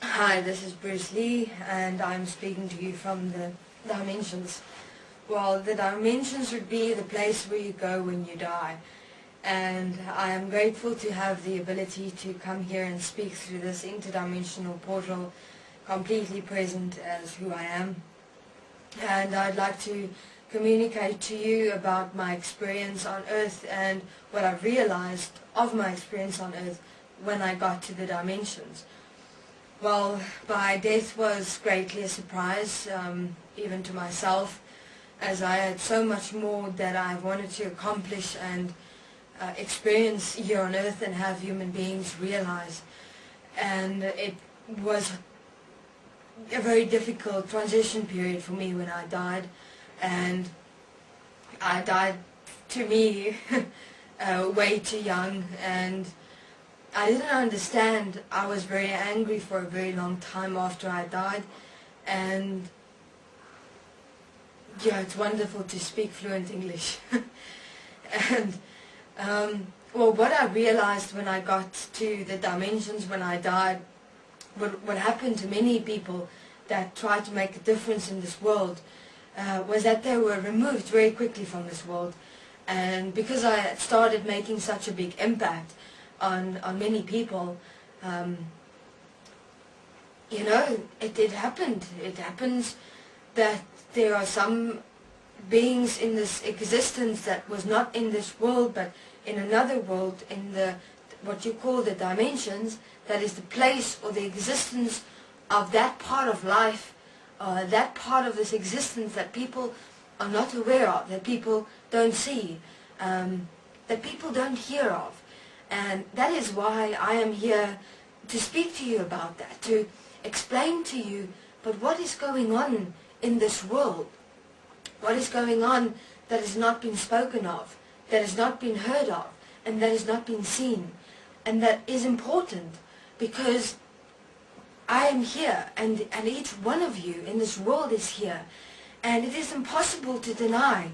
Hi, this is Bruce Lee, and I'm speaking to you from the dimensions. Well, the dimensions would be the place where you go when you die. And I am grateful to have the ability to come here and speak through this interdimensional portal, completely present as who I am. And I'd like to communicate to you about my experience on Earth and what I've realized of my experience on Earth when I got to the dimensions. Well, my death was greatly a surprise, even to myself, as I had so much more that I wanted to accomplish and experience here on Earth and have human beings realize. And it was a very difficult transition period for me when I died, and I died, to me, way too young, and I didn't understand. I was very angry for a very long time after I died, and yeah, it's wonderful to speak fluent English. And well, what I realized when I got to the dimensions when I died, what happened to many people that tried to make a difference in this world, was that they were removed very quickly from this world. And because I had started making such a big impact on many people, you know, it happened. It happens that there are some beings in this existence that was not in this world but in another world, in the what you call the dimensions, that is the place or the existence of that part of life, that part of this existence that people are not aware of, that people don't see, that people don't hear of. And that is why I am here to speak to you about that, to explain to you, but what is going on in this world? What is going on that has not been spoken of, that has not been heard of, and that has not been seen? And that is important, because I am here, and each one of you in this world is here, and it is impossible to deny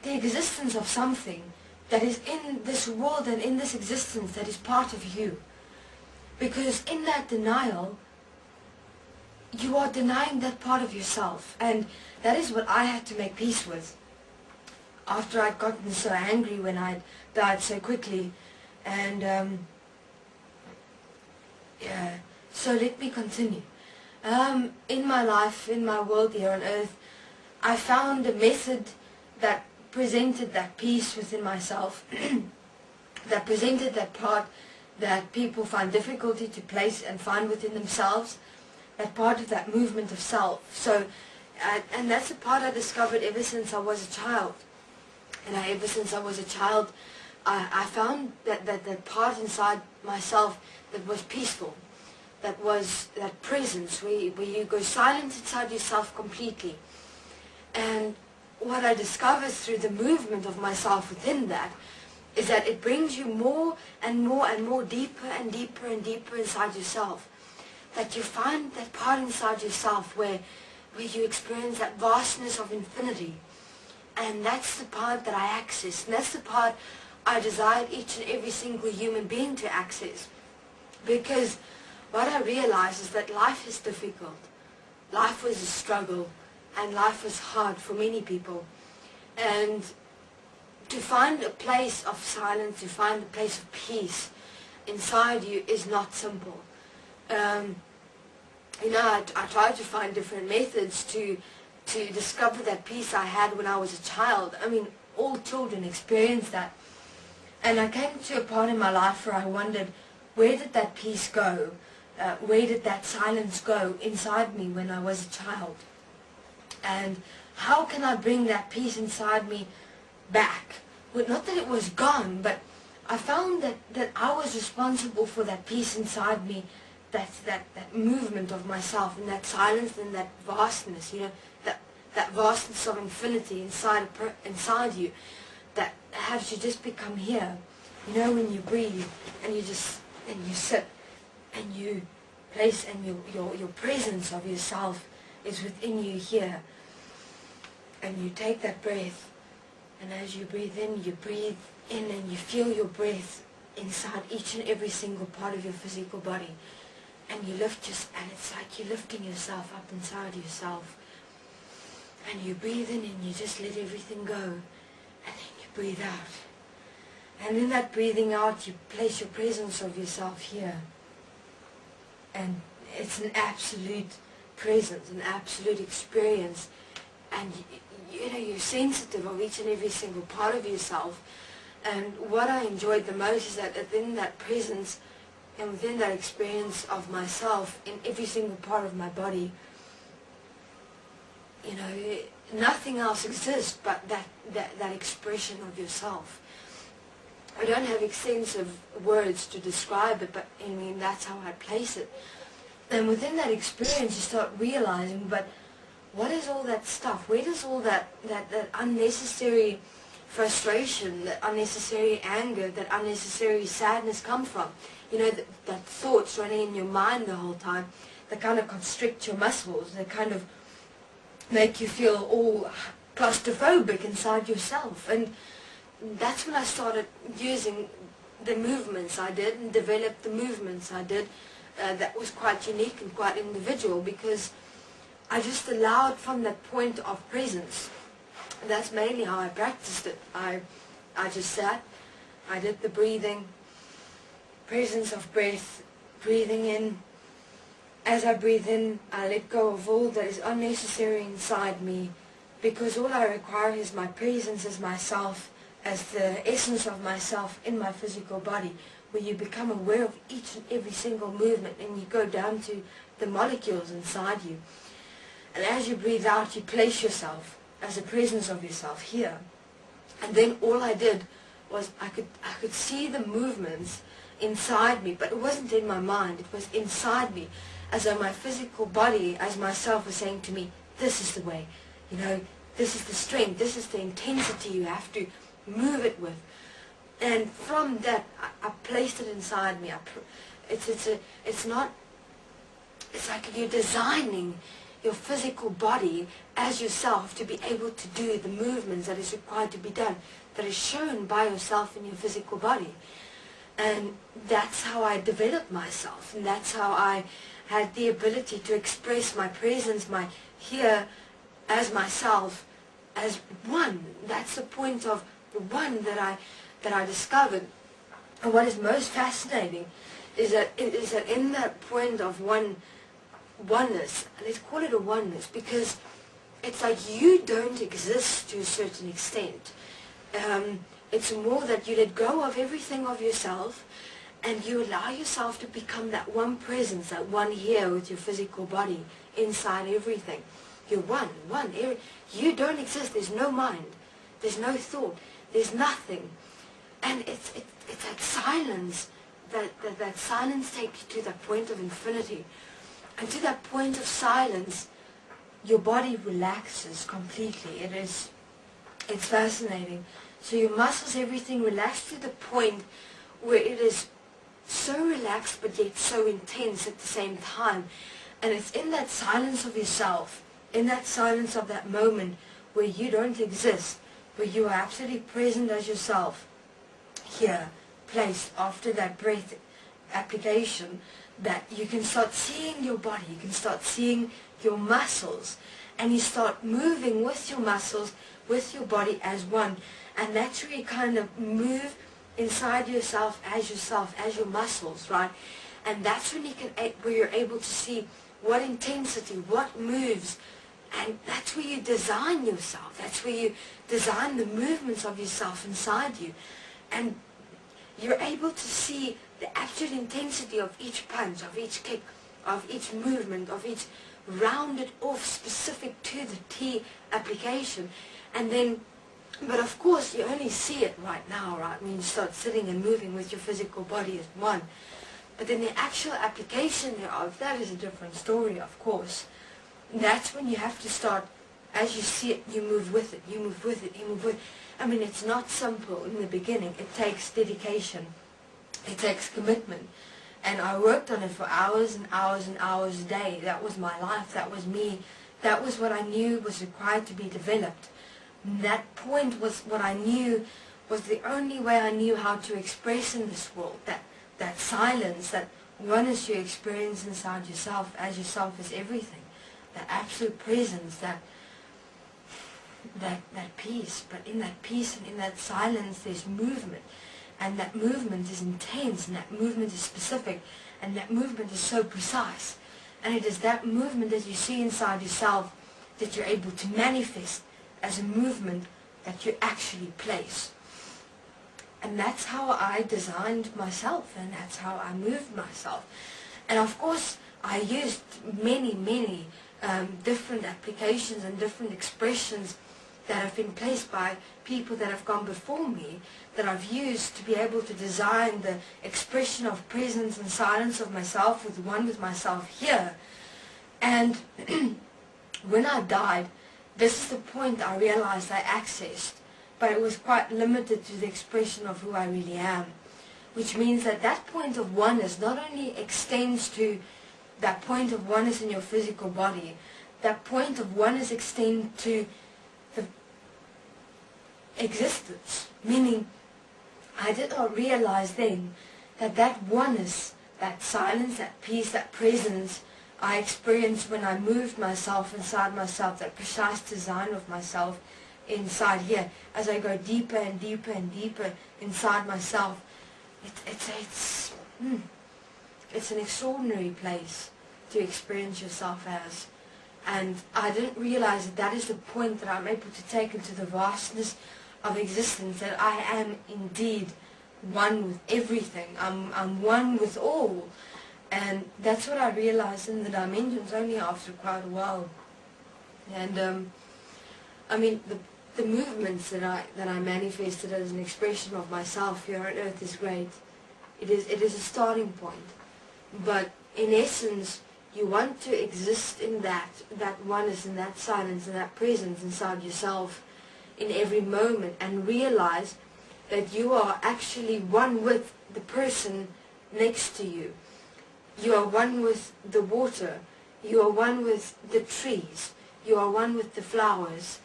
the existence of something that is in this world and in this existence that is part of you. Because in that denial, you are denying that part of yourself, and that is what I had to make peace with after I'd gotten so angry when I'd died so quickly. And yeah, so let me continue. In my life, in my world here on Earth, I found a method that presented that peace within myself, that presented that part that people find difficulty to place and find within themselves, that part of that movement of self. So, and that's a part I discovered ever since I was a child. And ever since I was a child, I found that part inside myself that was peaceful, that was that presence where you go silent inside yourself completely. And what I discovered through the movement of myself within that is that it brings you more and more and more deeper and deeper and deeper inside yourself. That you find that part inside yourself where you experience that vastness of infinity. And that's the part that I access. And that's the part I desire each and every single human being to access. Because what I realize is that life is difficult. Life was a struggle. And life was hard for many people. And to find a place of silence, to find a place of peace inside you is not simple. You know, I tried to find different methods to discover that peace I had when I was a child. I mean, all children experience that. And I came to a part in my life where I wondered, where did that peace go? Where did that silence go inside me when I was a child? And how can I bring that peace inside me back? Well, not that it was gone, but I found that I was responsible for that peace inside me, that movement of myself, and that silence and that vastness, you know, that vastness of infinity inside you, that has you just become here. You know, when you breathe and you sit and you place, and your presence of yourself is within you here. And you take that breath, and as you breathe in and you feel your breath inside each and every single part of your physical body. and you lift and it's like you're lifting yourself up inside yourself. And you breathe in and you just let everything go. And then you breathe out. And in that breathing out, you place your presence of yourself here. And it's an absolute presence, an absolute experience. And you're sensitive of each and every single part of yourself. And what I enjoyed the most is that within that presence and within that experience of myself in every single part of my body, nothing else exists but that expression of yourself. I don't have extensive words to describe it, but I mean, that's how I place it. And within that experience, you start realizing, but what is all that stuff? Where does all that unnecessary frustration, that unnecessary anger, that unnecessary sadness come from? That thoughts running in your mind the whole time, that kind of constrict your muscles, that kind of make you feel all claustrophobic inside yourself. And that's when I started using the movements I did and developed the movements I did. That was quite unique and quite individual, because I just allowed from that point of presence. That's mainly how I practiced it. I just sat, I did the breathing, presence of breath, breathing in. As I breathe in, I let go of all that is unnecessary inside me, because all I require is my presence as myself, as the essence of myself in my physical body, where you become aware of each and every single movement, and you go down to the molecules inside you. And as you breathe out, you place yourself as a presence of yourself here. And then all I did was I could see the movements inside me, but it wasn't in my mind, it was inside me, as though my physical body as myself was saying to me, this is the way, this is the strength, this is the intensity you have to move it with. And from that, I placed it inside me. It's like you're designing your physical body as yourself to be able to do the movements that is required to be done, that is shown by yourself in your physical body. And that's how I developed myself, and that's how I had the ability to express my presence, my here, as myself, as one. That's the point of the one that I discovered. And what is most fascinating is that in that point of oneness, let's call it a oneness, because it's like you don't exist to a certain extent. It's more that you let go of everything of yourself, and you allow yourself to become that one presence, that one here with your physical body inside everything. You're one. You don't exist. There's no mind. There's no thought. There's nothing. And it's that silence, that silence takes you to that point of infinity. And to that point of silence, your body relaxes completely. It's fascinating. So your muscles, everything relaxed to the point where it is so relaxed but yet so intense at the same time. And it's in that silence of yourself, in that silence of that moment where you don't exist, where you are absolutely present as yourself, here, placed after that breath application, that you can start seeing your body, you can start seeing your muscles, and you start moving with your muscles, with your body as one. And that's where you kind of move inside yourself, as your muscles, right? And that's when where you're able to see what intensity, what moves, and that's where you design yourself. That's where you design the movements of yourself inside you. And you're able to see the absolute intensity of each punch, of each kick, of each movement, of each rounded off specific to the T application. And then, but of course you only see it right now, right? When you start sitting and moving with your physical body as one. But then the actual application thereof, that is a different story, of course. And that's when you have to start, as you see it, you move with it, you move with it, you move with it. I mean, it's not simple in the beginning. It takes dedication. It takes commitment. And I worked on it for hours and hours and hours a day. That was my life. That was me. That was what I knew was required to be developed. And that point was what I knew was the only way I knew how to express in this world. That silence, that oneness you experience inside yourself as yourself is everything. That absolute presence, that peace. But in that peace and in that silence there's movement. And that movement is intense, and that movement is specific, and that movement is so precise. And it is that movement that you see inside yourself that you're able to manifest as a movement that you actually place. And that's how I designed myself, and that's how I moved myself. And of course, I used many different applications and different expressions that have been placed by people that have gone before me, that I've used to be able to design the expression of presence and silence of myself with myself here. And when I died, this is the point I realized I accessed, but it was quite limited to the expression of who I really am, which means that that point of oneness not only extends to that point of oneness in your physical body, that point of oneness extends to the existence, meaning I did not realize then that that oneness, that silence, that peace, that presence I experienced when I moved myself inside myself, that precise design of myself inside here, as I go deeper and deeper and deeper inside myself, it's an extraordinary place to experience yourself as. And I didn't realize that is the point that I'm able to take into the vastness of existence, that I am indeed one with everything. I'm one with all. And that's what I realized in the dimensions only after quite a while. And I mean, the movements that I manifested as an expression of myself here on earth is great. It is a starting point. But in essence, you want to exist in that oneness and that silence and that presence inside yourself in every moment, and realize that you are actually one with the person next to you. You are one with the water. You are one with the trees. You are one with the flowers.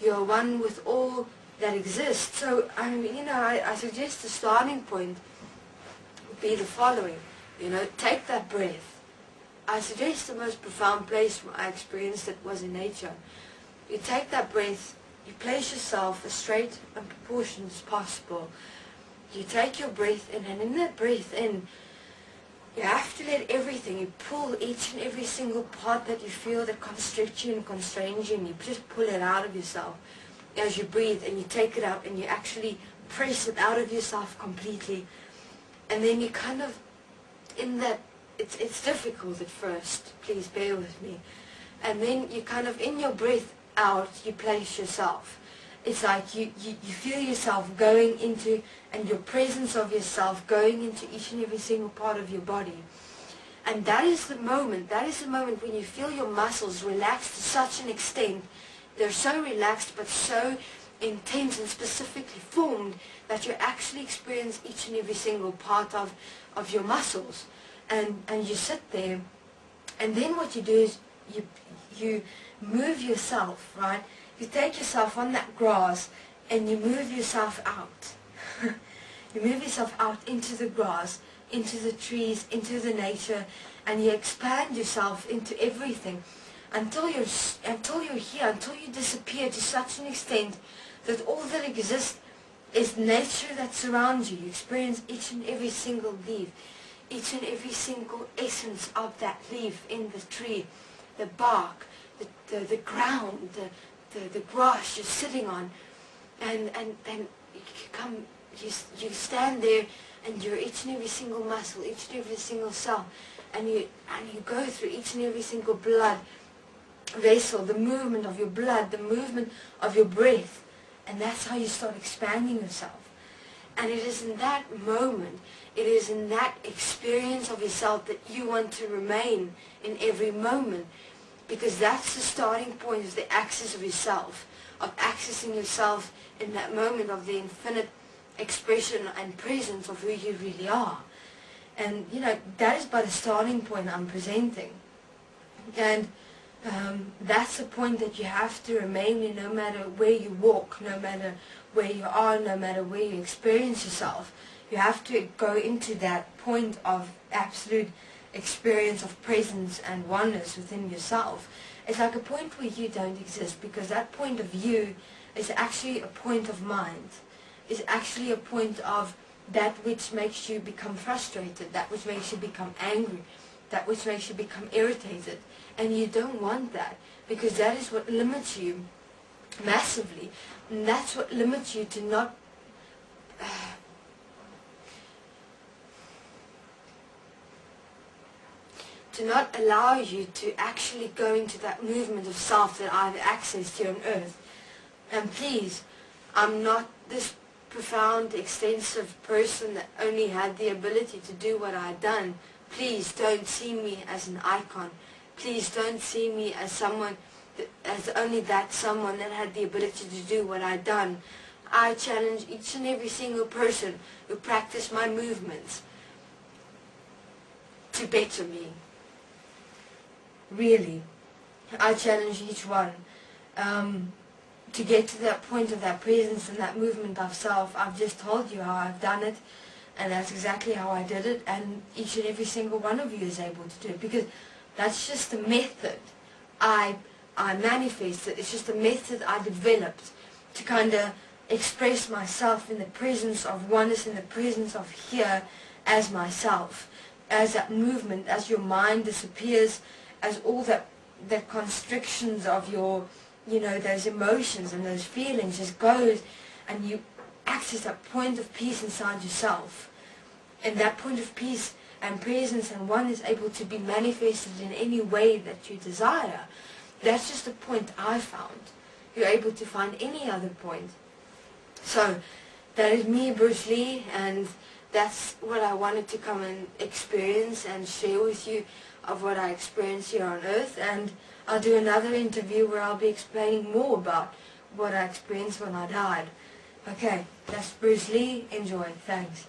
You are one with all that exists. So, I mean, I suggest the starting point would be the following. Take that breath. I suggest the most profound place where I experienced it was in nature. You take that breath, you place yourself as straight and proportioned as possible. You take your breath in, and in that breath in, you have to let everything, you pull each and every single part that you feel that constricts you and constrains you, and you just pull it out of yourself as you breathe, and you take it out and you actually press it out of yourself completely. And then you kind of, in that, it's difficult at first, please bear with me. And then you kind of, in your breath out, you place yourself. It's like you feel yourself going into, and your presence of yourself going into each and every single part of your body. And that is the moment when you feel your muscles relax to such an extent. They're so relaxed but so intense and specifically formed that you actually experience each and every single part of your muscles. And you sit there, and then what you do is you move yourself, right? You take yourself on that grass and you move yourself out. You move yourself out into the grass, into the trees, into the nature, and you expand yourself into everything until you're here, until you disappear to such an extent that all that exists is nature that surrounds you. You experience each and every single leaf, each and every single essence of that leaf in the tree, the bark, the ground, the grass you're sitting on, and you stand there, and you're each and every single muscle, each and every single cell, and you go through each and every single blood vessel, the movement of your blood, the movement of your breath, and that's how you start expanding yourself. And it is in that moment, it is in that experience of yourself that you want to remain in every moment. Because that's the starting point, is the access of yourself, of accessing yourself in that moment of the infinite expression and presence of who you really are. And, that is but a starting point I'm presenting. And that's the point that you have to remain in, no matter where you walk, no matter where you are, no matter where you experience yourself. You have to go into that point of absolute experience of presence and oneness within yourself. It's like a point where you don't exist, because that point of you is actually a point of mind. Is actually a point of that which makes you become frustrated, that which makes you become angry, that which makes you become irritated. And you don't want that, because that is what limits you massively. And that's what limits you to not allow you to actually go into that movement of self that I have access to on earth. And please, I'm not this profound, extensive person that only had the ability to do what I had done. Please don't see me as an icon. Please don't see me as someone, as only that someone that had the ability to do what I'd done. I challenge each and every single person who practiced my movements to better me. Really. I challenge each one to get to that point of that presence and that movement of self. I've just told you how I've done it, and that's exactly how I did it, and each and every single one of you is able to do it, because that's just a method I manifested. It's just a method I developed to kind of express myself in the presence of oneness, in the presence of here as myself, as that movement, as your mind disappears, as all that constrictions of your, those emotions and those feelings just goes, and you access that point of peace inside yourself. And that point of peace and presence and one is able to be manifested in any way that you desire. That's just a point I found. You're able to find any other point. So that is me, Bruce Lee, and that's what I wanted to come and experience and share with you of what I experienced here on earth. And I'll do another interview where I'll be explaining more about what I experienced when I died. Okay, that's Bruce Lee. Enjoy. Thanks.